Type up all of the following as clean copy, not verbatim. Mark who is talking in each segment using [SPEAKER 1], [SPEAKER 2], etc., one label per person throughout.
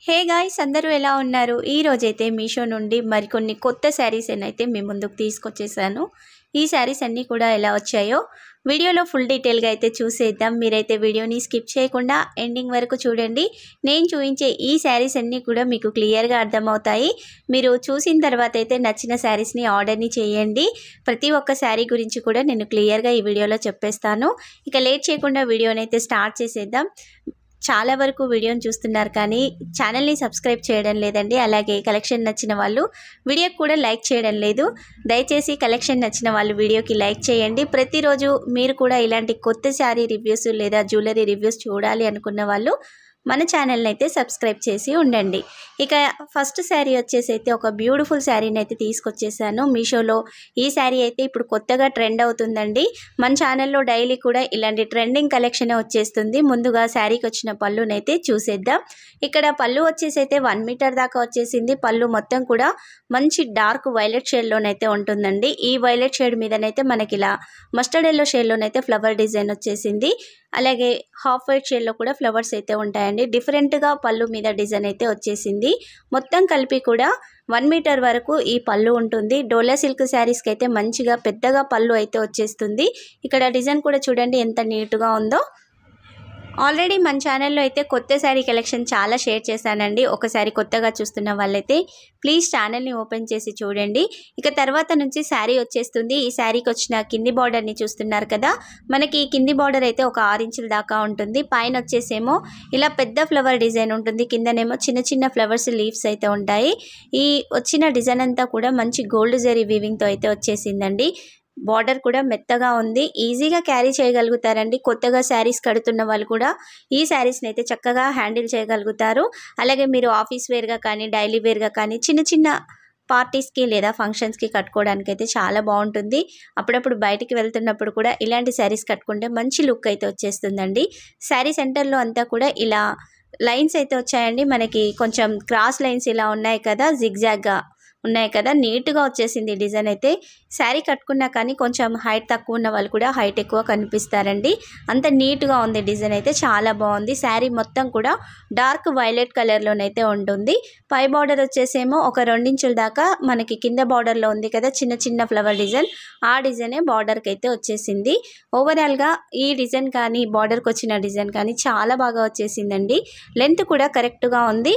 [SPEAKER 1] Hey guys అందరూ ఎలా ఉన్నారు? ఈ రోజైతే మీషో నుండి మరికొన్ని కొత్త శారీస్ అయితే మీ ముందుకు తీసుకొచ్చేసాను. ఈ శారీస్ అన్నీ కూడా ఎలా వచ్చాయో వీడియోలో ఫుల్ డీటెయిల్గా అయితే చూసేద్దాం. మీరైతే వీడియోని స్కిప్ చేయకుండా ఎండింగ్ వరకు చూడండి. నేను చూపించే ఈ శారీస్ అన్నీ కూడా మీకు క్లియర్గా అర్థమవుతాయి. మీరు చూసిన తర్వాత అయితే నచ్చిన శారీస్ని ఆర్డర్ని చేయండి. ప్రతి ఒక్క శారీ గురించి కూడా నేను క్లియర్గా ఈ వీడియోలో చెప్పేస్తాను. ఇక లేట్ చేయకుండా వీడియోని అయితే స్టార్ట్ చేసేద్దాం. చాలా వరకు వీడియోని చూస్తున్నారు కానీ ఛానల్ని సబ్స్క్రైబ్ చేయడం లేదండి. అలాగే కలెక్షన్ నచ్చిన వాళ్ళు వీడియోకి కూడా లైక్ చేయడం లేదు. దయచేసి కలెక్షన్ నచ్చిన వాళ్ళు వీడియోకి లైక్ చేయండి. ప్రతిరోజు మీరు కూడా ఇలాంటి కొత్త శారీ రివ్యూస్ లేదా జ్యువెలరీ రివ్యూస్ చూడాలి అనుకున్న వాళ్ళు మన ఛానల్ని అయితే సబ్స్క్రైబ్ చేసి ఉండండి. ఇక ఫస్ట్ శారీ వచ్చేసి అయితే ఒక బ్యూటిఫుల్ శారీని అయితే తీసుకొచ్చేసాను మీషోలో. ఈ శారీ అయితే ఇప్పుడు కొత్తగా ట్రెండ్ అవుతుందండి. మన ఛానల్లో డైలీ కూడా ఇలాంటి ట్రెండింగ్ కలెక్షన్ వచ్చేస్తుంది. ముందుగా శారీకి వచ్చిన పళ్ళునైతే చూసేద్దాం. ఇక్కడ పళ్ళు వచ్చేసి అయితే 1 మీటర్ దాకా వచ్చేసింది. పళ్ళు మొత్తం కూడా మంచి డార్క్ వైలెట్ షేడ్లోనైతే ఉంటుందండి. ఈ వైలెట్ షేడ్ మీదనైతే మనకి ఇలా మస్టర్డ్ ఎల్లో షేడ్లోనైతే ఫ్లవర్ డిజైన్ వచ్చేసింది. అలాగే హాఫ్ వైట్ షేడ్లో కూడా ఫ్లవర్స్ అయితే ఉంటాయండి. డిఫరెంట్గా పళ్ళు మీద డిజైన్ అయితే వచ్చేసింది. మొత్తం కలిపి కూడా 1 మీటర్ వరకు ఈ పళ్ళు ఉంటుంది. డోలా సిల్క్ శారీస్కి అయితే మంచిగా పెద్దగా పళ్ళు అయితే వచ్చేస్తుంది. ఇక్కడ డిజైన్ కూడా చూడండి ఎంత నీట్గా ఉందో. ఆల్రెడీ మన ఛానల్లో అయితే కొత్త శారీ కలెక్షన్ చాలా షేర్ చేశానండి. ఒకసారి కొత్తగా చూస్తున్న వాళ్ళైతే ప్లీజ్ ఛానల్ని ఓపెన్ చేసి చూడండి. ఇక తర్వాత నుంచి శారీ వచ్చేస్తుంది. ఈ శారీకి వచ్చిన కింది బార్డర్ని చూస్తున్నారు కదా. మనకి ఈ కింది బార్డర్ అయితే ఒక 6 ఇంచుల దాకా ఉంటుంది. పైన వచ్చేసేమో ఇలా పెద్ద ఫ్లవర్ డిజైన్ ఉంటుంది. కిందనేమో చిన్న చిన్న ఫ్లవర్స్ లీవ్స్ అయితే ఉంటాయి. ఈ వచ్చిన డిజైన్ అంతా కూడా మంచి గోల్డ్ జరీ వీవింగ్తో అయితే వచ్చేసిందండి. బార్డర్ కూడా మెత్తగా ఉంది. ఈజీగా క్యారీ చేయగలుగుతారండి. కొత్తగా శారీస్ కడుతున్న వాళ్ళు కూడా ఈ శారీస్ని అయితే చక్కగా హ్యాండిల్ చేయగలుగుతారు. అలాగే మీరు ఆఫీస్ వేర్గా కానీ డైలీ వేర్గా కానీ చిన్న చిన్న పార్టీస్కి లేదా ఫంక్షన్స్కి కట్టుకోవడానికి అయితే చాలా బాగుంటుంది. అప్పుడప్పుడు బయటికి వెళ్తున్నప్పుడు కూడా ఇలాంటి శారీస్ కట్టుకుంటే మంచి లుక్ అయితే వచ్చేస్తుందండి. శారీ సెంటర్లో అంతా కూడా ఇలా లైన్స్ అయితే వచ్చాయండి. మనకి కొంచెం క్రాస్ లైన్స్ ఇలా ఉన్నాయి కదా, జిగ్జాగ్గా ఉన్నాయి కదా, నీట్గా వచ్చేసింది డిజైన్ అయితే. శారీ కట్టుకున్నా కానీ కొంచెం హైట్ తక్కువ ఉన్న వాళ్ళు కూడా హైట్ ఎక్కువ కనిపిస్తారండి. అంత నీట్గా ఉంది డిజైన్ అయితే, చాలా బాగుంది. శారీ మొత్తం కూడా డార్క్ వైలెట్ కలర్లోనైతే ఉంటుంది. పై బార్డర్ వచ్చేసేమో ఒక 2 ఇంచుల దాకా మనకి కింద బార్డర్లో ఉంది కదా చిన్న చిన్న ఫ్లవర్ డిజైన్, ఆ డిజైనే బార్డర్కి అయితే వచ్చేసింది. ఓవరాల్గా ఈ డిజైన్ కానీ బార్డర్కి వచ్చిన డిజైన్ కానీ చాలా బాగా వచ్చేసిందండి. లెంత్ కూడా కరెక్ట్గా ఉంది.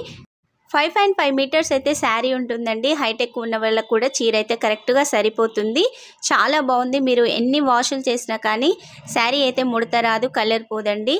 [SPEAKER 1] 5.5 మీటర్స్ అయితే శారీ ఉంటుందండి. హైట్ ఎక్కువ ఉన్న వాళ్ళకు కూడా చీర అయితే కరెక్ట్గా సరిపోతుంది. చాలా బాగుంది. మీరు ఎన్ని వాషులు చేసినా కానీ శారీ అయితే ముడత రాదు, కలర్ పోదండి.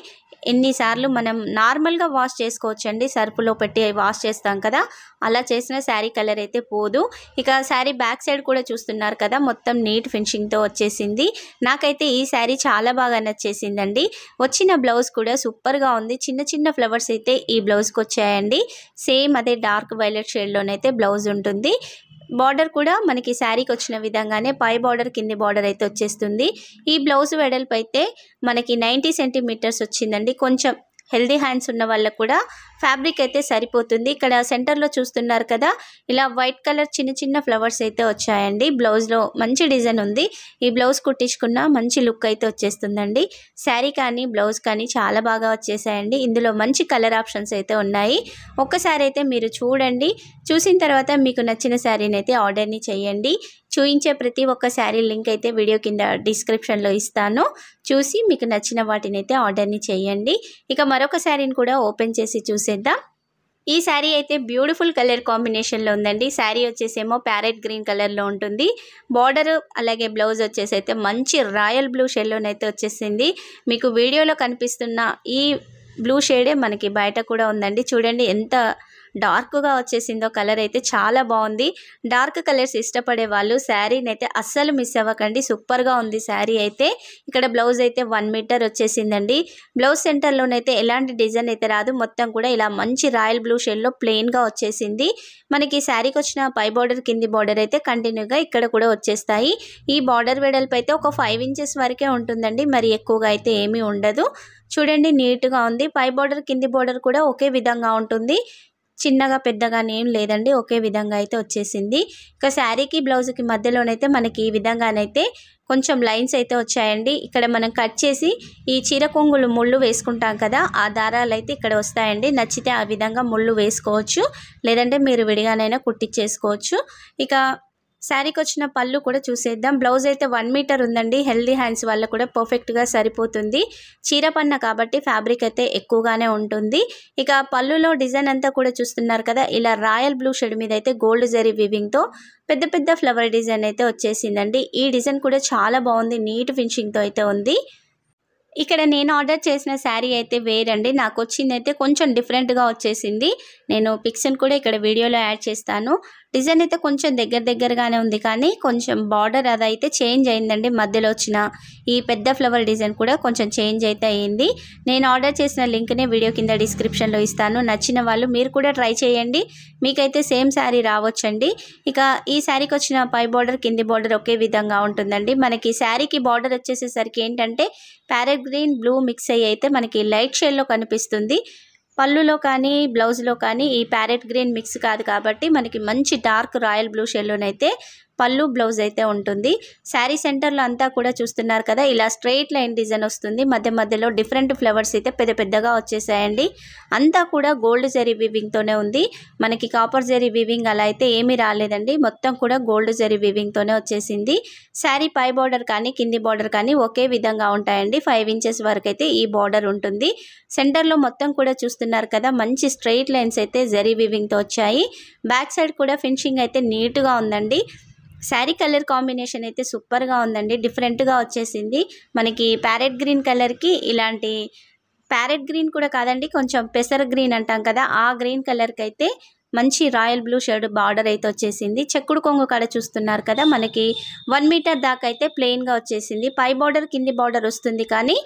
[SPEAKER 1] ఎన్నిసార్లు మనం నార్మల్గా వాష్ చేసుకోవచ్చండి. సర్ఫులో పెట్టి వాష్ చేస్తాం కదా, అలా చేసిన శారీ కలర్ అయితే పోదు. ఇక శారీ బ్యాక్ సైడ్ కూడా చూస్తున్నారు కదా, మొత్తం నీట్ ఫినిషింగ్తో వచ్చేసింది. నాకైతే ఈ శారీ చాలా బాగా నచ్చేసిందండి. వచ్చిన బ్లౌజ్ కూడా సూపర్గా ఉంది. చిన్న చిన్న ఫ్లవర్స్ అయితే ఈ బ్లౌజ్కి వచ్చాయండి. సేమ్ అదే డార్క్ వైలెట్ షేడ్లోనైతే బ్లౌజ్ ఉంటుంది. బార్డర్ కూడా మనకి శారీకి వచ్చిన విధంగానే పై బార్డర్ కింది బార్డర్ అయితే వచ్చేస్తుంది. ఈ బ్లౌజ్ వెడల్పు అయితే మనకి 90 సెంటీమీటర్స్ వచ్చిందండి. కొంచెం హెల్దీ హ్యాండ్స్ ఉన్న వాళ్ళకు కూడా ఫ్యాబ్రిక్ అయితే సరిపోతుంది. ఇక్కడ సెంటర్లో చూస్తున్నారు కదా, ఇలా వైట్ కలర్ చిన్న చిన్న ఫ్లవర్స్ అయితే వచ్చాయండి. బ్లౌజ్లో మంచి డిజైన్ ఉంది. ఈ బ్లౌజ్ కుట్టించుకున్న మంచి లుక్ అయితే వచ్చేస్తుందండి. శారీ కానీ బ్లౌజ్ కానీ చాలా బాగా వచ్చేసాయండి. ఇందులో మంచి కలర్ ఆప్షన్స్ అయితే ఉన్నాయి. ఒక్కసారి అయితే మీరు చూడండి. చూసిన తర్వాత మీకు నచ్చిన శారీని అయితే ఆర్డర్ని చేయండి. చూయించే ప్రతి ఒక్క శారీ లింక్ అయితే వీడియో కింద డిస్క్రిప్షన్లో ఇస్తాను. చూసి మీకు నచ్చిన వాటిని అయితే ఆర్డర్ని చేయండి. ఇక మరొక శారీని కూడా ఓపెన్ చేసి చూసేద్దాం. ఈ శారీ అయితే బ్యూటిఫుల్ కలర్ కాంబినేషన్లో ఉందండి. శారీ వచ్చేసేమో ప్యారెట్ గ్రీన్ కలర్లో ఉంటుంది. బార్డర్ అలాగే బ్లౌజ్ వచ్చేసి అయితే మంచి రాయల్ బ్లూ షేడ్లోనైతే వచ్చేసింది. మీకు వీడియోలో కనిపిస్తున్న ఈ బ్లూ షేడే మనకి బయట కూడా ఉందండి. చూడండి ఎంత డార్క్గా వచ్చేసిందో. కలర్ అయితే చాలా బాగుంది. డార్క్ కలర్స్ ఇష్టపడే వాళ్ళు శారీని అయితే అస్సలు మిస్ అవ్వకండి. సూపర్గా ఉంది శారీ అయితే. ఇక్కడ బ్లౌజ్ అయితే 1 మీటర్ వచ్చేసిందండి. బ్లౌజ్ సెంటర్లోనైతే ఎలాంటి డిజైన్ అయితే రాదు. మొత్తం కూడా ఇలా మంచి రాయల్ బ్లూ షేడ్లో ప్లెయిన్గా వచ్చేసింది. మనకి శారీకి వచ్చిన పై బార్డర్ కింది బార్డర్ అయితే కంటిన్యూగా ఇక్కడ కూడా వచ్చేస్తాయి. ఈ బార్డర్ వెడల్పు అయితే ఒక 5 ఇంచెస్ వరకే ఉంటుందండి. మరి ఎక్కువగా అయితే ఏమీ ఉండదు. చూడండి నీట్గా ఉంది. పై బార్డర్ కింది బార్డర్ కూడా ఒకే విధంగా ఉంటుంది. చిన్నగా పెద్దగా ఏం లేదండి, ఒకే విధంగా అయితే వచ్చేసింది. ఇక శారీకి బ్లౌజ్కి మధ్యలోనైతే మనకి ఈ విధంగానైతే కొంచెం లైన్స్ అయితే వచ్చాయండి. ఇక్కడ మనం కట్ చేసి ఈ చీర కొంగులు ముళ్ళు వేసుకుంటాం కదా, ఆ దారాలు అయితే ఇక్కడ వస్తాయండి. నచ్చితే ఆ విధంగా ముళ్ళు వేసుకోవచ్చు, లేదంటే మీరు విడిగానైనా కుట్టించేసుకోవచ్చు. ఇక శారీకి వచ్చిన పళ్ళు కూడా చూసేద్దాం. బ్లౌజ్ అయితే 1 మీటర్ ఉందండి. హెల్దీ హ్యాండ్స్ వల్ల కూడా పర్ఫెక్ట్గా సరిపోతుంది. చీర పన్న కాబట్టి ఫ్యాబ్రిక్ అయితే ఎక్కువగానే ఉంటుంది. ఇక పళ్ళులో డిజైన్ అంతా కూడా చూస్తున్నారు కదా, ఇలా రాయల్ బ్లూ షేడ్ మీద అయితే గోల్డ్ జరీ వివింగ్తో పెద్ద పెద్ద ఫ్లవర్ డిజైన్ అయితే వచ్చేసిందండి. ఈ డిజైన్ కూడా చాలా బాగుంది, నీట్ ఫినిషింగ్తో అయితే ఉంది. ఇక్కడ నేను ఆర్డర్ చేసిన శారీ అయితే వేరండి, నాకు వచ్చిందైతే కొంచెం డిఫరెంట్గా వచ్చేసింది. నేను పిక్స్ని కూడా ఇక్కడ వీడియోలో యాడ్ చేస్తాను. డిజైన్ అయితే కొంచెం దగ్గరగానే ఉంది, కానీ కొంచెం బార్డర్ అదైతే చేంజ్ అయిందండి. మధ్యలో వచ్చిన ఈ పెద్ద ఫ్లవర్ డిజైన్ కూడా కొంచెం చేంజ్ అయితే అయ్యింది. నేను ఆర్డర్ చేసిన లింక్ని వీడియో కింద డిస్క్రిప్షన్లో ఇస్తాను. నచ్చిన వాళ్ళు మీరు కూడా ట్రై చేయండి, మీకైతే సేమ్ శారీ రావచ్చండి. ఇక ఈ శారీకి వచ్చిన పై బార్డర్ కింది బార్డర్ ఒకే విధంగా ఉంటుందండి. మనకి శారీకి బార్డర్ వచ్చేసేసరికి ఏంటంటే ప్యారెట్ గ్రీన్ బ్లూ మిక్స్ అయ్యి అయితే మనకి లైట్ షేడ్లో కనిపిస్తుంది. పళ్ళులో కానీ బ్లౌజ్లో కానీ ఈ ప్యారెట్ గ్రీన్ మిక్స్ కాదు కాబట్టి మనకి మంచి డార్క్ రాయల్ బ్లూ షేడ్లోనైతే పళ్ళు బ్లౌజ్ అయితే ఉంటుంది. శారీ సెంటర్లో అంతా కూడా చూస్తున్నారు కదా, ఇలా స్ట్రైట్ లైన్ డిజైన్ వస్తుంది. మధ్యలో డిఫరెంట్ ఫ్లవర్స్ అయితే పెద్దగా వచ్చేసాయండి. అంతా కూడా గోల్డ్ జరీ వివింగ్తోనే ఉంది. మనకి కాపర్ జరీ వివింగ్ అలా అయితే ఏమీ రాలేదండి, మొత్తం కూడా గోల్డ్ జరీ వివింగ్తోనే వచ్చేసింది. శారీ పై బార్డర్ కానీ కింది బార్డర్ కానీ ఒకే విధంగా ఉంటాయండి. 5 ఇంచెస్ వరకు అయితే ఈ బార్డర్ ఉంటుంది. సెంటర్లో మొత్తం కూడా చూస్తున్నారు కదా, మంచి స్ట్రైట్ లైన్స్ అయితే జరీ వివింగ్తో వచ్చాయి. బ్యాక్ సైడ్ కూడా ఫినిషింగ్ అయితే నీట్గా ఉందండి. శారీ కలర్ కాంబినేషన్ అయితే సూపర్గా ఉందండి, డిఫరెంట్గా వచ్చేసింది. మనకి ప్యారెట్ గ్రీన్ కలర్కి ఇలాంటి ప్యారెట్ గ్రీన్ కూడా కాదండి, కొంచెం పెసర గ్రీన్ అంటాం కదా, ఆ గ్రీన్ కలర్కి అయితే మంచి రాయల్ బ్లూ షేడ్ బార్డర్ అయితే వచ్చేసింది. చెక్కుడు కొంగు కాడ చూస్తున్నారు కదా, మనకి 1 మీటర్ దాకా అయితే ప్లెయిన్గా వచ్చేసింది. పై బార్డర్ కింది బార్డర్ వస్తుంది, కానీ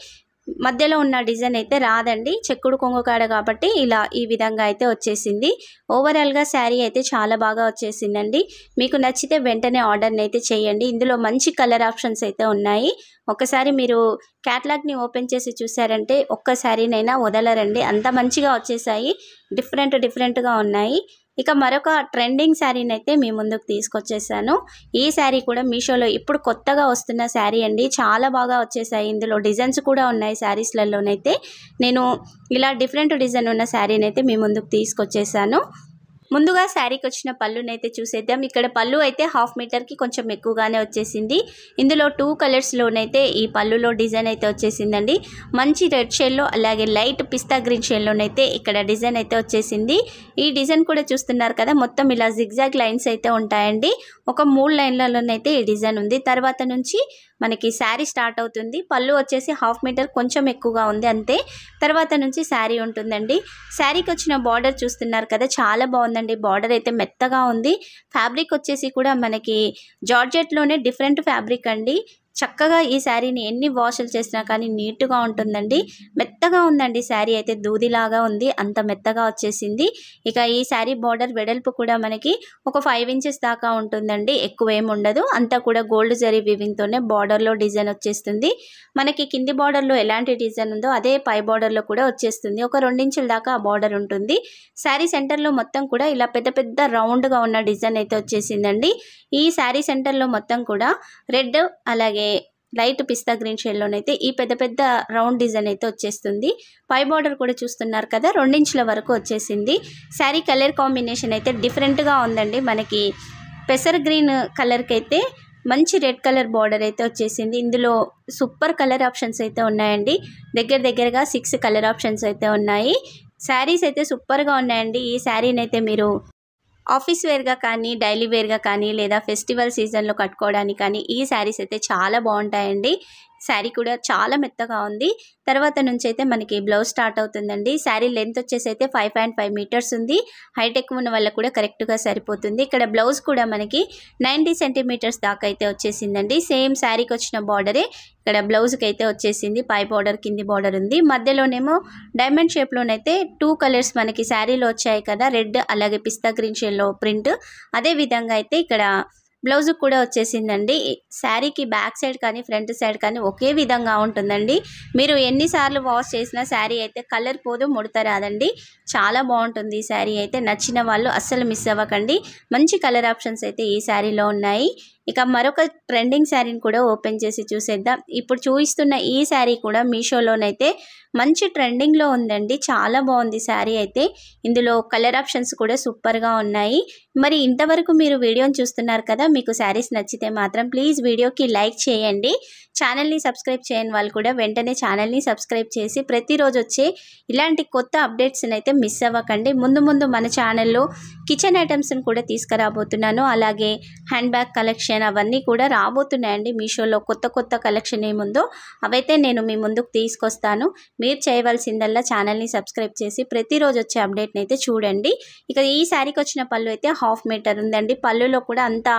[SPEAKER 1] మధ్యలో ఉన్న డిజైన్ అయితే రాదండి. చెక్కుడు కొంగు కాడ కాబట్టి ఇలా ఈ విధంగా అయితే వచ్చేసింది. ఓవరాల్గా శారీ అయితే చాలా బాగా వచ్చేసిందండి. మీకు నచ్చితే వెంటనే ఆర్డర్ని అయితే చేయండి. ఇందులో మంచి కలర్ ఆప్షన్స్ అయితే ఉన్నాయి. ఒకసారి మీరు క్యాటలాగ్ని ఓపెన్ చేసి చూసారంటే ఒక్క శారీనైనా వదలరండి, అంత మంచిగా వచ్చేసాయి. డిఫరెంట్గా ఉన్నాయి. ఇక మరొక ట్రెండింగ్ శారీని అయితే మీ ముందుకు తీసుకొచ్చేసాను. ఈ శారీ కూడా మీషోలో ఇప్పుడు కొత్తగా వస్తున్న శారీ అండి, చాలా బాగా వచ్చేసాయి. ఇందులో డిజైన్స్ కూడా ఉన్నాయి. శారీస్లలోనైతే నేను ఇలా డిఫరెంట్ డిజైన్ ఉన్న శారీని అయితే మీ ముందుకు తీసుకొచ్చేసాను. ముందుగా శారీకి వచ్చిన పళ్ళునైతే చూసేద్దాం. ఇక్కడ పళ్ళు అయితే 1/2 మీటర్కి కొంచెం ఎక్కువగానే వచ్చేసింది. ఇందులో 2 కలర్స్లోనైతే ఈ పళ్ళులో డిజైన్ అయితే వచ్చేసిందండి. మంచి రెడ్ షేడ్లో అలాగే లైట్ పిస్తా గ్రీన్ షేడ్లోనైతే ఇక్కడ డిజైన్ అయితే వచ్చేసింది. ఈ డిజైన్ కూడా చూస్తున్నారు కదా, మొత్తం ఇలా జిగ్జాగ్ లైన్స్ అయితే ఉంటాయండి. ఒక 3 లైన్లలోనైతే ఈ డిజైన్ ఉంది. తర్వాత నుంచి మనకి శారీ స్టార్ట్ అవుతుంది. పళ్ళు వచ్చేసి 1/2 మీటర్ కొంచెం ఎక్కువగా ఉంది అంతే. తర్వాత నుంచి శారీ ఉంటుందండి. శారీకి వచ్చిన బార్డర్ చూస్తున్నారు కదా, చాలా బాగుందండి. బార్డర్ అయితే మెత్తగా ఉంది. ఫ్యాబ్రిక్ వచ్చేసి కూడా మనకి జార్జెట్లోనే డిఫరెంట్ ఫ్యాబ్రిక్ అండి. చక్కగా ఈ శారీని ఎన్ని వాషులు చేసినా కానీ నీట్గా ఉంటుందండి. మెత్తగా ఉందండి శారీ అయితే, దూదిలాగా ఉంది, అంత మెత్తగా వచ్చేసింది. ఇక ఈ శారీ బార్డర్ వెడల్పు కూడా మనకి ఒక 5 ఇంచెస్ దాకా ఉంటుందండి, ఎక్కువ ఏమి ఉండదు. అంతా కూడా గోల్డ్ జరీ వివింగ్తోనే బార్డర్లో డిజైన్ వచ్చేస్తుంది. మనకి కింది బార్డర్లో ఎలాంటి డిజైన్ ఉందో అదే పై బార్డర్లో కూడా వచ్చేస్తుంది. ఒక 2 ఇంచుల దాకా ఆ బార్డర్ ఉంటుంది. శారీ సెంటర్లో మొత్తం కూడా ఇలా పెద్ద రౌండ్గా ఉన్న డిజైన్ అయితే వచ్చేసిందండి. ఈ శారీ సెంటర్లో మొత్తం కూడా రెడ్ అలాగే లైట్ పిస్తా గ్రీన్ షేడ్లోనైతే ఈ పెద్ద రౌండ్ డిజైన్ అయితే వచ్చేస్తుంది. పై బార్డర్ కూడా చూస్తున్నారు కదా, 2 ఇంచుల వరకు వచ్చేసింది. శారీ కలర్ కాంబినేషన్ అయితే డిఫరెంట్గా ఉందండి. మనకి పెసర గ్రీన్ కలర్కి అయితే మంచి రెడ్ కలర్ బార్డర్ అయితే వచ్చేసింది. ఇందులో సూపర్ కలర్ ఆప్షన్స్ అయితే ఉన్నాయండి. దగ్గరగా 6 కలర్ ఆప్షన్స్ అయితే ఉన్నాయి. శారీస్ అయితే సూపర్గా ఉన్నాయండి. ఈ శారీని అయితే మీరు ఆఫీస్ వేర్గా కానీ డైలీ వేర్గా కానీ లేదా ఫెస్టివల్ సీజన్లో కట్టుకోవడానికి కానీ ఈ శారీస్ అయితే చాలా బాగుంటాయండి. శారీ కూడా చాలా మెత్తగా ఉంది. తర్వాత నుంచి అయితే మనకి బ్లౌజ్ స్టార్ట్ అవుతుందండి. శారీ లెంత్ వచ్చేసి అయితే 5.5 మీటర్స్ ఉంది. హైట్ ఎక్కువ ఉన్న వల్ల కూడా కరెక్ట్గా సరిపోతుంది. ఇక్కడ బ్లౌజ్ కూడా మనకి 90 సెంటీమీటర్స్ దాకా అయితే వచ్చేసిందండి. సేమ్ శారీకి వచ్చిన బార్డరే ఇక్కడ బ్లౌజ్కి అయితే వచ్చేసింది. పై బార్డర్ కింది బార్డర్ ఉంది. మధ్యలోనేమో డైమండ్ షేప్లోనైతే 2 కలర్స్ మనకి శారీలో వచ్చాయి కదా, రెడ్ అలాగే పిస్తా గ్రీన్ షేడ్లో ప్రింట్. అదే విధంగా అయితే ఇక్కడ బ్లౌజ్ కూడా వచ్చేసిందండి. శారీకి బ్యాక్ సైడ్ కానీ ఫ్రంట్ సైడ్ కానీ ఒకే విధంగా ఉంటుందండి. మీరు ఎన్నిసార్లు వాష్ చేసినా శారీ అయితే కలర్ పోదు, ముడత రాదండి. చాలా బాగుంటుంది ఈ శారీ అయితే. నచ్చిన వాళ్ళు అస్సలు మిస్ అవ్వకండి. మంచి కలర్ ఆప్షన్స్ అయితే ఈ శారీలో ఉన్నాయి. ఇక మరొక ట్రెండింగ్ శారీని కూడా ఓపెన్ చేసి చూసేద్దాం. ఇప్పుడు చూపిస్తున్న ఈ శారీ కూడా మీషోలోనైతే మంచి ట్రెండింగ్లో ఉందండి. చాలా బాగుంది శారీ అయితే. ఇందులో కలర్ ఆప్షన్స్ కూడా సూపర్గా ఉన్నాయి. మరి ఇంతవరకు మీరు వీడియోని చూస్తున్నారు కదా, మీకు శారీస్ నచ్చితే మాత్రం ప్లీజ్ వీడియోకి లైక్ చేయండి. ఛానల్ని సబ్స్క్రైబ్ చేయని వాళ్ళు కూడా వెంటనే ఛానల్ని సబ్స్క్రైబ్ చేసి ప్రతిరోజు వచ్చే ఇలాంటి కొత్త అప్డేట్స్ని అయితే మిస్ అవ్వకండి. ముందు ముందు మన ఛానల్లో కిచెన్ ఐటమ్స్ని కూడా తీసుకురాబోతున్నాను. అలాగే హ్యాండ్ బ్యాగ్ కలెక్షన్ అవన్నీ కూడా రాబోతున్నాయండి. మీషోలో కొత్త కొత్త కలెక్షన్ ఏముందో అవైతే నేను మీ ముందుకు తీసుకొస్తాను. మీరు చేయవలసిందల్లా ఛానల్ని సబ్స్క్రైబ్ చేసి ప్రతిరోజు వచ్చే అప్డేట్ని అయితే చూడండి. ఇక ఈ శారీకి వచ్చిన పళ్ళు అయితే 1/2 మీటర్ ఉందండి. పళ్ళులో కూడా అంతా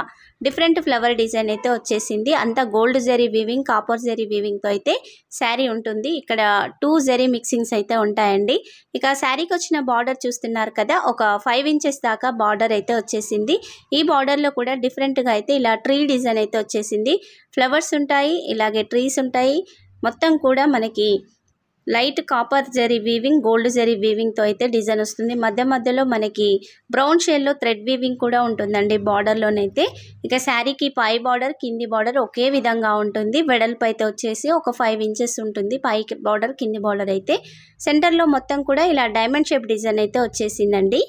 [SPEAKER 1] డిఫరెంట్ ఫ్లవర్ డిజైన్ అయితే వచ్చేసింది. అంతా gold zari weaving, copper zari వీవింగ్తో అయితే శారీ ఉంటుంది. ఇక్కడ 2 జరీ మిక్సింగ్స్ అయితే ఉంటాయండి. ఇక శారీకి వచ్చిన బార్డర్ చూస్తున్నారు కదా, ఒక 5 ఇంచెస్ దాకా బార్డర్ అయితే వచ్చేసింది. ఈ బార్డర్లో కూడా డిఫరెంట్గా అయితే ఇలా ట్రీ డిజైన్ అయితే వచ్చేసింది. ఫ్లవర్స్ ఉంటాయి, ఇలాగే ట్రీస్ ఉంటాయి. మొత్తం కూడా మనకి light copper zari weaving, gold zari వీవింగ్తో అయితే డిజైన్ వస్తుంది. మధ్య మధ్యలో మనకి బ్రౌన్ షేడ్లో థ్రెడ్ వీవింగ్ కూడా ఉంటుందండి బార్డర్లోనైతే. ఇక శారీకి పై బార్డర్ కింది బార్డర్ ఒకే విధంగా ఉంటుంది. వెడల్పు అయితే వచ్చేసి ఒక 5 ఇంచెస్ ఉంటుంది. పైకి బార్డర్ కింది బార్డర్ అయితే సెంటర్లో మొత్తం కూడా ఇలా డైమండ్ షేప్ డిజైన్ అయితే వచ్చేసిందండి.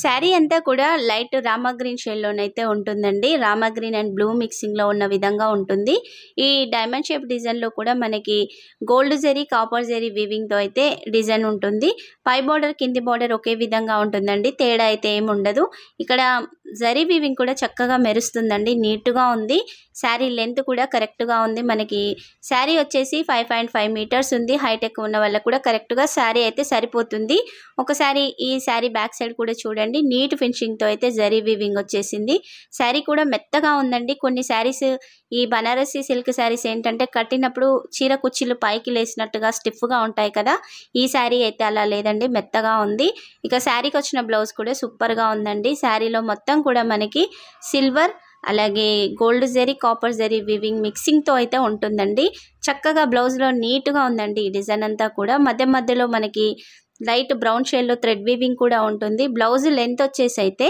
[SPEAKER 1] శారీ అంతా కూడా లైట్ రామా గ్రీన్ షేడ్లోనైతే ఉంటుందండి. రామా గ్రీన్ అండ్ బ్లూ మిక్సింగ్లో ఉన్న విధంగా ఉంటుంది. ఈ డైమండ్ షేప్ డిజైన్లో కూడా మనకి గోల్డ్ జరీ, కాపర్ జరీ వీవింగ్తో అయితే డిజైన్ ఉంటుంది. పై బార్డర్ కింది బార్డర్ ఒకే విధంగా ఉంటుందండి. తేడా అయితే ఏమి ఉండదు. ఇక్కడ జరీ వీవింగ్ కూడా చక్కగా మెరుస్తుందండి. నీట్గా ఉంది. శారీ లెంత్ కూడా కరెక్ట్గా ఉంది. మనకి శారీ వచ్చేసి 5.5 మీటర్స్ ఉంది. హైట్ ఎక్కువ ఉన్న వాళ్ళకు కూడా కరెక్ట్గా శారీ అయితే సరిపోతుంది. ఒకసారి ఈ శారీ బ్యాక్ సైడ్ కూడా చూడండి. నీట్ ఫినిషింగ్తో అయితే జరీ వీవింగ్ వచ్చేసింది. శారీ కూడా మెత్తగా ఉందండి. కొన్ని శారీస్ ఈ బనారసి సిల్క్ శారీస్ ఏంటంటే కట్టినప్పుడు చీర కుచ్చిళ్ళు పైకి లేసినట్టుగా స్టిఫ్గా ఉంటాయి కదా, ఈ శారీ అయితే అలా లేదండి, మెత్తగా ఉంది. ఇక శారీకి వచ్చిన బ్లౌజ్ కూడా సూపర్గా ఉందండి. శారీలో మొత్తం కూడా మనకి సిల్వర్ అలాగే gold zari, copper zari weaving మిక్సింగ్తో అయితే ఉంటుందండి. చక్కగా బ్లౌజ్లో నీట్గా ఉందండి ఈ డిజైన్ అంతా కూడా. మధ్య మధ్యలో మనకి లైట్ బ్రౌన్ షేడ్లో థ్రెడ్ వీవింగ్ కూడా ఉంటుంది. బ్లౌజ్ లెంత్ వచ్చేసి అయితే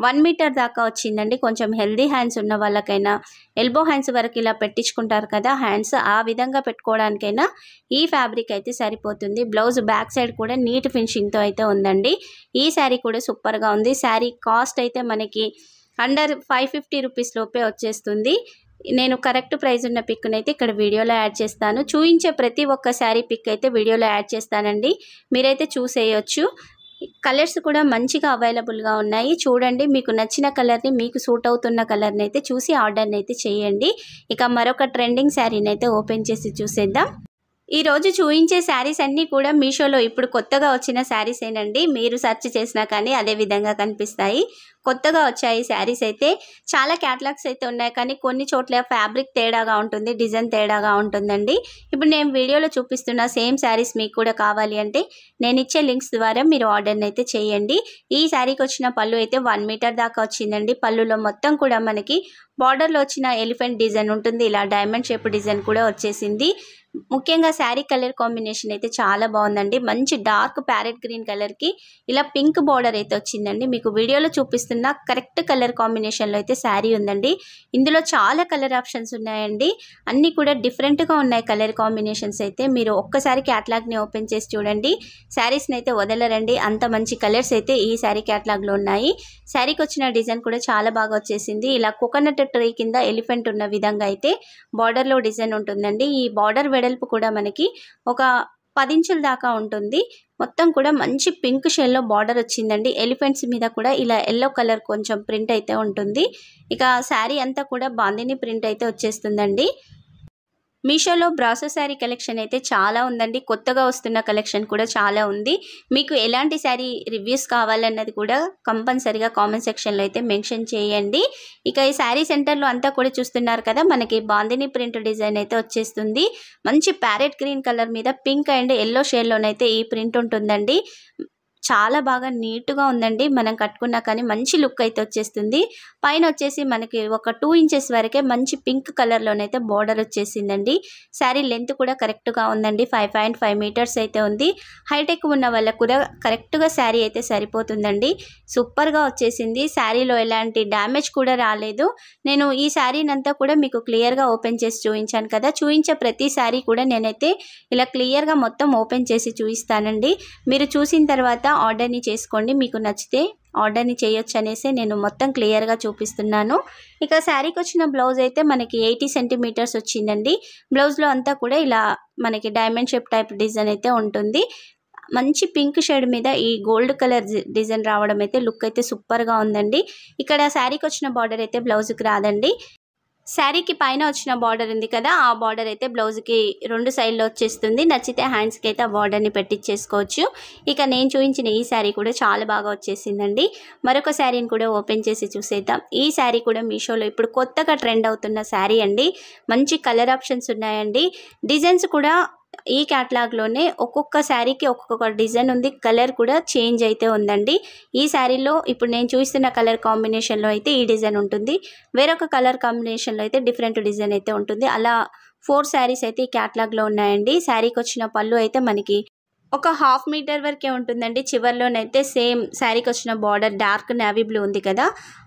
[SPEAKER 1] 1 మీటర్ దాకా వచ్చిందండి. కొంచెం హెల్దీ హ్యాండ్స్ ఉన్న వాళ్ళకైనా, ఎల్బో హ్యాండ్స్ వరకు ఇలా పెట్టించుకుంటారు కదా హ్యాండ్స్, ఆ విధంగా పెట్టుకోవడానికైనా ఈ ఫ్యాబ్రిక్ అయితే సరిపోతుంది. బ్లౌజ్ బ్యాక్ సైడ్ కూడా నీట్ ఫినిషింగ్తో అయితే ఉందండి. ఈ శారీ కూడా సూపర్గా ఉంది. శారీ కాస్ట్ అయితే మనకి అండర్ 550 రూపీస్ లోపే వచ్చేస్తుంది. నేను కరెక్ట్ ప్రైస్ ఉన్న పిక్ని అయితే ఇక్కడ వీడియోలో యాడ్ చేస్తాను. చూయించే ప్రతి ఒక్క శారీ పిక్ అయితే వీడియోలో యాడ్ చేస్తానండి, మీరైతే చూసేయచ్చు. కలర్స్ కూడా మంచిగా అవైలబుల్గా ఉన్నాయి. చూడండి, మీకు నచ్చిన కలర్ని, మీకు సూట్ అవుతున్న కలర్ని అయితే చూసి ఆర్డర్ని అయితే చేయండి. ఇక మరొక ట్రెండింగ్ శారీని అయితే ఓపెన్ చేసి చూసేద్దాం. ఈరోజు చూయించే శారీస్ అన్నీ కూడా మీషోలో ఇప్పుడు కొత్తగా వచ్చిన శారీస్ ఏనండి. మీరు సెర్చ్ చేసినా కానీ అదే విధంగా కనిపిస్తాయి. కొత్తగా వచ్చాయి శారీస్ అయితే. చాలా క్యాటలాగ్స్ అయితే ఉన్నాయి, కానీ కొన్ని చోట్ల ఫ్యాబ్రిక్ తేడాగా ఉంటుంది, డిజైన్ తేడాగా ఉంటుందండి. ఇప్పుడు నేను వీడియోలో చూపిస్తున్న సేమ్ శారీస్ మీకు కూడా కావాలి అంటే నేను ఇచ్చే లింక్స్ ద్వారా మీరు ఆర్డర్ని అయితే చేయండి. ఈ శారీకి వచ్చిన పళ్ళు అయితే 1 మీటర్ దాకా వచ్చిందండి. పళ్ళులో మొత్తం కూడా మనకి బార్డర్లో వచ్చిన ఎలిఫెంట్ డిజైన్ ఉంటుంది. ఇలా డైమండ్ షేప్ డిజైన్ కూడా వచ్చేసింది. ముఖ్యంగా శారీ కలర్ కాంబినేషన్ అయితే చాలా బాగుందండి. మంచి డార్క్ ప్యారెట్ గ్రీన్ కలర్కి ఇలా పింక్ బార్డర్ అయితే వచ్చిందండి. మీకు వీడియోలో చూపిస్తున్న కరెక్ట్ కలర్ కాంబినేషన్లో అయితే శారీ ఉందండి. ఇందులో చాలా కలర్ ఆప్షన్స్ ఉన్నాయండి. అన్నీ కూడా డిఫరెంట్గా ఉన్నాయి కలర్ కాంబినేషన్స్ అయితే. మీరు ఒక్కసారి క్యాటలాగ్ని ఓపెన్ చేసి చూడండి, శారీస్ని అయితే వదలరండి. అంత మంచి కలర్స్ అయితే ఈ శారీ క్యాటలాగ్లో ఉన్నాయి. శారీకి వచ్చిన డిజైన్ కూడా చాలా బాగా వచ్చేసింది. ఇలా కోకోనట్ ట్రీ కింద ఎలిఫెంట్ ఉన్న విధంగా అయితే బార్డర్లో డిజైన్ ఉంటుందండి. ఈ బార్డర్ వెడల్పు కూడా మనకి ఒక 10 ఇంచుల దాకా ఉంటుంది. మొత్తం కూడా మంచి పింక్ షేడ్లో బార్డర్ వచ్చిందండి. ఎలిఫెంట్స్ మీద కూడా ఇలా ఎల్లో కలర్ కొంచెం ప్రింట్ అయితే ఉంటుంది. ఇక శారీ అంతా కూడా బాందిని ప్రింట్ అయితే వచ్చేస్తుందండి. మీషోలో బ్రాసో శారీ కలెక్షన్ అయితే చాలా ఉందండి. కొత్తగా వస్తున్న కలెక్షన్ కూడా చాలా ఉంది. మీకు ఎలాంటి శారీ రివ్యూస్ కావాలన్నది కూడా కంపల్సరీగా కామెంట్ సెక్షన్లో అయితే మెన్షన్ చేయండి. ఇక ఈ శారీ సెంటర్లో అంతా కూడా చూస్తున్నారు కదా, మనకి బాందిని ప్రింట్ డిజైన్ అయితే వచ్చేస్తుంది. మంచి ప్యారెట్ గ్రీన్ కలర్ మీద పింక్ అండ్ ఎల్లో షేడ్లోనైతే ఈ ప్రింట్ ఉంటుందండి. చాలా బాగా నీట్గా ఉందండి. మనం కట్టుకున్నా కానీ మంచి లుక్ అయితే వచ్చేస్తుంది. పైన వచ్చేసి మనకి ఒక 2 ఇంచెస్ వరకే మంచి పింక్ కలర్లోనైతే బార్డర్ వచ్చేసిందండి. శారీ లెంత్ కూడా కరెక్ట్గా ఉందండి. 5.5 మీటర్స్ అయితే ఉంది. హైట్ ఎక్కువ ఉన్న వాళ్ళకు కూడా కరెక్ట్గా శారీ అయితే సరిపోతుందండి. సూపర్గా వచ్చేసింది. శారీలో ఎలాంటి డ్యామేజ్ కూడా రాలేదు. నేను ఈ శారీనంతా కూడా మీకు క్లియర్గా ఓపెన్ చేసి చూపించాను కదా. చూపించే ప్రతి శారీ కూడా నేనైతే ఇలా క్లియర్గా మొత్తం ఓపెన్ చేసి చూపిస్తానండి. మీరు చూసిన తర్వాత ఆర్డర్ని చేసుకోండి. మీకు నచ్చితే ఆర్డర్ని చేయొచ్చు అనేసి నేను మొత్తం క్లియర్గా చూపిస్తున్నాను. ఇక శారీకి వచ్చిన బ్లౌజ్ అయితే మనకి 80 సెంటీమీటర్స్ వచ్చిందండి. బ్లౌజ్లో అంతా కూడా ఇలా మనకి డైమండ్ షేప్ టైప్ డిజైన్ అయితే ఉంటుంది. మంచి పింక్ షేడ్ మీద ఈ గోల్డ్ కలర్ డిజైన్ రావడం అయితే లుక్ అయితే సూపర్గా ఉందండి. ఇక్కడ శారీకి వచ్చిన బార్డర్ అయితే బ్లౌజ్కి రాదండి. శారీకి పైన వచ్చిన బార్డర్ ఉంది కదా, ఆ బార్డర్ అయితే బ్లౌజ్కి 2 సైడ్లో వచ్చేస్తుంది. నచ్చితే హ్యాండ్స్కి అయితే ఆ బార్డర్ని పెట్టించేసుకోవచ్చు. ఇక నేను చూపించిన ఈ శారీ కూడా చాలా బాగా వచ్చేసిందండి. మరొక శారీని కూడా ఓపెన్ చేసి చూసేద్దాం. ఈ శారీ కూడా మీషోలో ఇప్పుడు కొత్తగా ట్రెండ్ అవుతున్న శారీ అండి. మంచి కలర్ ఆప్షన్స్ ఉన్నాయండి. డిజైన్స్ కూడా ఈ క్యాటలాగ్లోనే ఒక్కొక్క శారీకి ఒక్కొక్క డిజైన్ ఉంది. కలర్ కూడా చేంజ్ అయితే ఉందండి. ఈ శారీలో ఇప్పుడు నేను చూస్తున్న కలర్ కాంబినేషన్లో అయితే ఈ డిజైన్ ఉంటుంది. వేరొక కలర్ కాంబినేషన్లో అయితే డిఫరెంట్ డిజైన్ అయితే ఉంటుంది. అలా 4 శారీస్ అయితే ఈ క్యాటలాగ్లో ఉన్నాయండి. శారీకి వచ్చిన పళ్ళు అయితే మనకి ఒక 1/2 మీటర్ వరకే ఉంటుందండి. చివరిలోనైతే సేమ్ శారీకి వచ్చిన బార్డర్ డార్క్ నేవీ బ్లూ ఉంది కదా,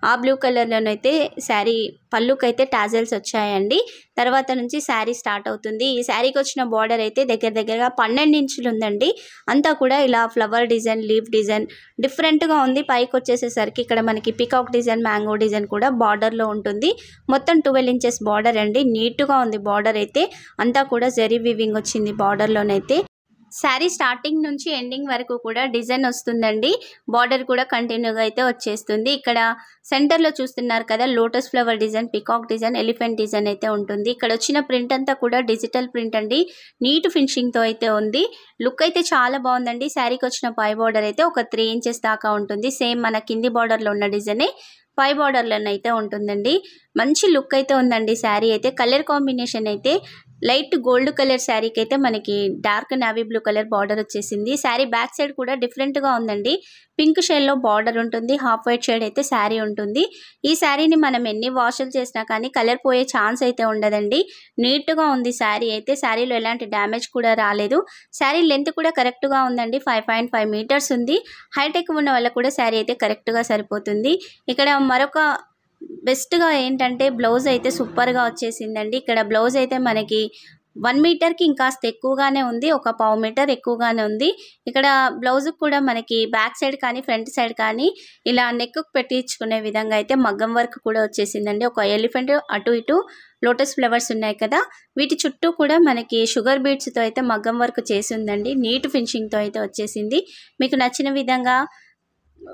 [SPEAKER 1] ఆ బ్లూ కలర్లోనైతే శారీ పళ్ళుకైతే టాజల్స్ వచ్చాయండి. తర్వాత నుంచి శారీ స్టార్ట్ అవుతుంది. ఈ శారీకి వచ్చిన బార్డర్ అయితే దగ్గరగా 12 ఇంచులు ఉందండి. అంతా కూడా ఇలా ఫ్లవర్ డిజైన్, లీఫ్ డిజైన్ డిఫరెంట్గా ఉంది. పైకి వచ్చేసేసరికి ఇక్కడ మనకి పికాక్ డిజైన్, మ్యాంగో డిజైన్ కూడా బార్డర్లో ఉంటుంది. మొత్తం 12 ఇంచెస్ బార్డర్ అండి. నీట్గా ఉంది బార్డర్ అయితే. అంతా కూడా జరీ వీవింగ్ వచ్చింది బార్డర్లోనైతే. శారీ స్టార్టింగ్ నుంచి ఎండింగ్ వరకు కూడా డిజైన్ వస్తుందండి. బార్డర్ కూడా కంటిన్యూగా అయితే వచ్చేస్తుంది. ఇక్కడ సెంటర్లో చూస్తున్నారు కదా, lotus flower design, peacock design, elephant design అయితే ఉంటుంది. ఇక్కడ వచ్చిన ప్రింట్ అంతా కూడా డిజిటల్ ప్రింట్ అండి. నీట్ ఫినిషింగ్తో అయితే ఉంది. లుక్ అయితే చాలా బాగుందండి. శారీకి వచ్చిన పై బార్డర్ అయితే ఒక 3 ఇంచెస్ దాకా ఉంటుంది. సేమ్ మన కింది బార్డర్లో ఉన్న డిజైనే పై బార్డర్లోనైతే ఉంటుందండి. మంచి లుక్ అయితే ఉందండి. శారీ అయితే కలర్ కాంబినేషన్ అయితే లైట్ గోల్డ్ కలర్ శారీకి అయితే మనకి dark navy blue colour border వచ్చేసింది. శారీ బ్యాక్ సైడ్ కూడా డిఫరెంట్గా ఉందండి. పింక్ షేడ్లో బార్డర్ ఉంటుంది. హాఫ్ వైట్ షేడ్ అయితే శారీ ఉంటుంది. ఈ శారీని మనం ఎన్ని వాషులు చేసినా కానీ కలర్ పోయే ఛాన్స్ అయితే ఉండదండి. నీట్గా ఉంది శారీ అయితే. శారీలో ఎలాంటి డ్యామేజ్ కూడా రాలేదు. శారీ లెంత్ కూడా కరెక్ట్గా ఉందండి. 5.5 మీటర్స్ ఉంది. హైట్ ఎక్కువ ఉన్న వాళ్ళకు కూడా శారీ అయితే కరెక్ట్గా సరిపోతుంది. ఇక్కడ మరొక బెస్ట్గా ఏంటంటే బ్లౌజ్ అయితే సూపర్గా వచ్చేసిందండి. ఇక్కడ బ్లౌజ్ అయితే మనకి 1 మీటర్కి ఇంకాస్త ఎక్కువగానే ఉంది. ఒక 1/2 మీటర్ ఎక్కువగానే ఉంది. ఇక్కడ బ్లౌజ్కి కూడా మనకి బ్యాక్ సైడ్ కానీ ఫ్రంట్ సైడ్ కానీ ఇలా నెక్కు పెట్టించుకునే విధంగా అయితే మగ్గం వర్క్ కూడా వచ్చేసిందండి. ఒక ఎలిఫెంట్ అటు ఇటు లోటస్ ఫ్లవర్స్ ఉన్నాయి కదా, వీటి చుట్టూ కూడా మనకి షుగర్ బీడ్స్తో అయితే మగ్గం వర్క్ చేసి ఉందండి. నీట్ ఫినిషింగ్తో అయితే వచ్చేసింది. మీకు నచ్చిన విధంగా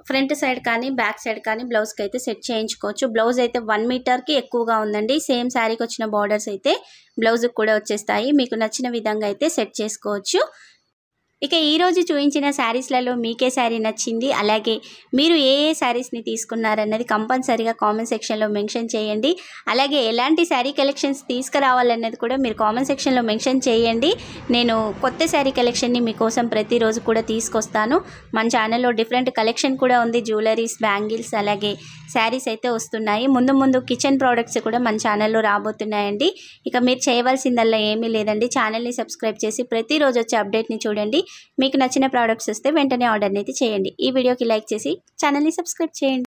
[SPEAKER 1] ఫ్రంట్ సైడ్ కానీ బ్యాక్ సైడ్ కానీ బ్లౌజ్కి అయితే సెట్ చేయించుకోవచ్చు. బ్లౌజ్ అయితే 1 మీటర్కి ఎక్కువగా ఉందండి. సేమ్ శారీకి వచ్చిన బార్డర్స్ అయితే బ్లౌజ్కి కూడా వచ్చేస్తాయి. మీకు నచ్చిన విధంగా అయితే సెట్ చేసుకోవచ్చు. ఇక ఈరోజు చూపించిన శారీస్లలో మీకే శారీ నచ్చింది, అలాగే మీరు ఏ శారీస్ని తీసుకున్నారన్నది కంపల్సరీగా కామెంట్ సెక్షన్లో మెన్షన్ చేయండి. అలాగే ఎలాంటి శారీ కలెక్షన్స్ తీసుకురావాలన్నది కూడా మీరు కామెంట్ సెక్షన్లో మెన్షన్ చేయండి. నేను కొత్త శారీ కలెక్షన్ని మీకోసం ప్రతిరోజు కూడా తీసుకొస్తాను. మన ఛానల్లో డిఫరెంట్ కలెక్షన్ కూడా ఉంది. జ్యువెలరీస్, బ్యాంగిల్స్, అలాగే శారీస్ అయితే వస్తున్నాయి. ముందు కిచెన్ ప్రోడక్ట్స్ కూడా మన ఛానల్లో రాబోతున్నాయండి. ఇక మీరు చేయవలసిందల్లా ఏమీ లేదండి, ఛానల్ని సబ్స్క్రైబ్ చేసి ప్రతిరోజు వచ్చే అప్డేట్ని చూడండి. మీకు నచ్చిన ప్రోడక్ట్స్ వస్తే వెంటనే ఆర్డర్ని అయితే చేయండి. ఈ వీడియోకి లైక్ చేసి ఛానల్ని సబ్స్క్రైబ్ చేయండి.